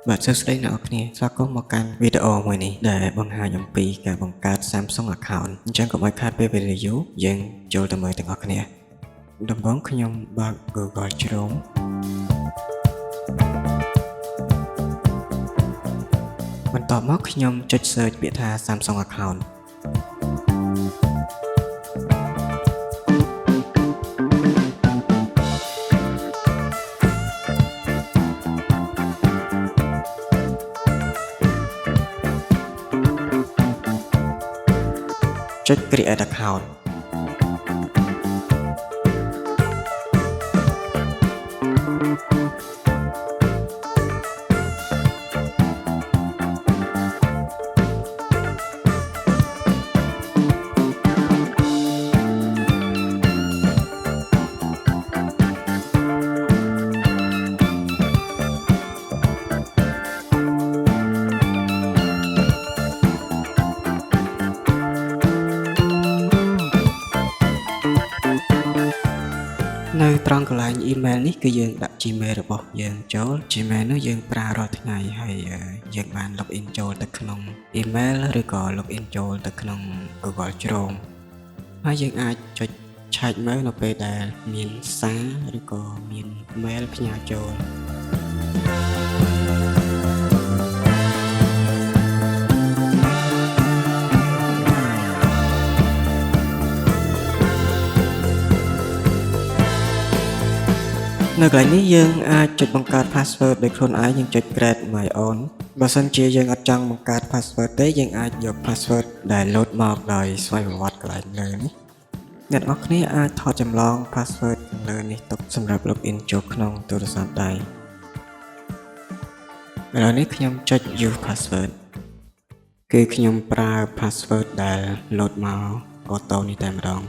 បាទសួស្តីអ្នកនរគ្នាស្វាគមន៍មកកាន់វីដេអូមួយនេះដែលបង្ហាញអំពីការបង្កើត Samsung Account អញ្ចឹងកុំឲ្យខាតពេលវេលាយូរយើងចូលទៅមើលទាំងអស់គ្នាដំបូងខ្ញុំបើក Google Chrome បន្ទាប់មកខ្ញុំចុច search ពាក្យថា Samsung Accountចុច create account នៅត្រង់កន្លែង email នេះគឺយើងដាក់ Gmail របស់យើងចូល Gmail នោះយើងប្រើរាល់ថ្ងៃហើយយើងបាន login ចូលទៅក្នុង email ឬក៏ login ចូលទៅក្នុង Google Chrome ហើយយើងអាចចុចឆែកមើលនៅពេលដែលមានសារឬក៏មាន mail ផ្ញើចូលនៅកន្លែងនេះយើងអាចចុចបង្កើត password ដោយខ្លួនឯងយើងចុច create my own បើសិនជាយើងអត់ចង់បង្កើត password ទេយើងអាចយក password ដែល load មកដោយស្វ័យប្រវត្តិកន្លែងលើនេះអ្នកនរគ្នាអាចថតចម្លង password លើនេះទុកសម្រាប់ login ចូលក្នុងទូរស័ព្ទដៃឥឡូវនេះខ្ញុំចុច use password គឺខ្ញុំប្រើ password ដែល load មក auto នេះតែម្ដង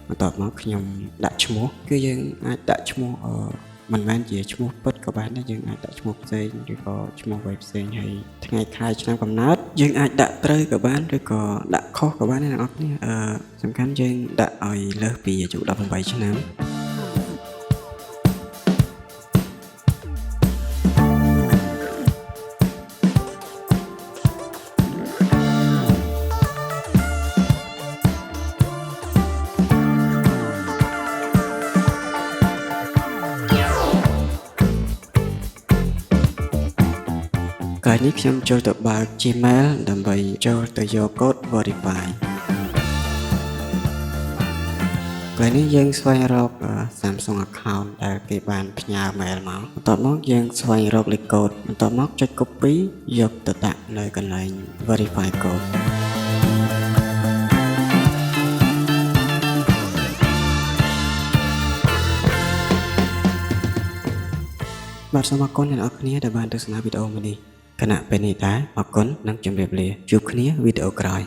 បន្ទាប់មកខ្ញុំដាក់ឈ្មោះគឺយើងអាចដាក់ឈ្មោះមិនមែនជាឈ្មោះពិតក៏បានដែរយើងអាចដាក់ឈ្មោះផ្សេងឬក៏ឈ្មោះអ្វីផ្សេងហើយថ្ងៃខែឆ្នាំកំណើតយើងអាចដាក់ត្រូវក៏បានឬក៏ដាក់ខុសក៏បានដែរអ្នកនរគ្នាសំខាន់យើងដាក់ឲ្យលើសពីអាយុ18ឆ្នាំកន្លែងនេះខ្ញុំចូលទៅបើក Gmail ដើម្បីចូលទៅយកកូដ Verify កន្លែងនេះយើងស្វែងរក Samsung Account ដែលគេបានផ្ញើ mail មកបន្ទាប់មកយើងស្វែងរកលេខកូដបន្ទាប់មកចុច copy យកទៅដាក់នៅកន្លែង Verify code បាទសូមអរគុណអ្នកនរគ្នាដែលបានទស្សនាវីដេអូមួយនេះគណៈពេលនេះដែរអរគុណនិងជម្រាបលាជួបគ្នាវីដេអូក្រោយ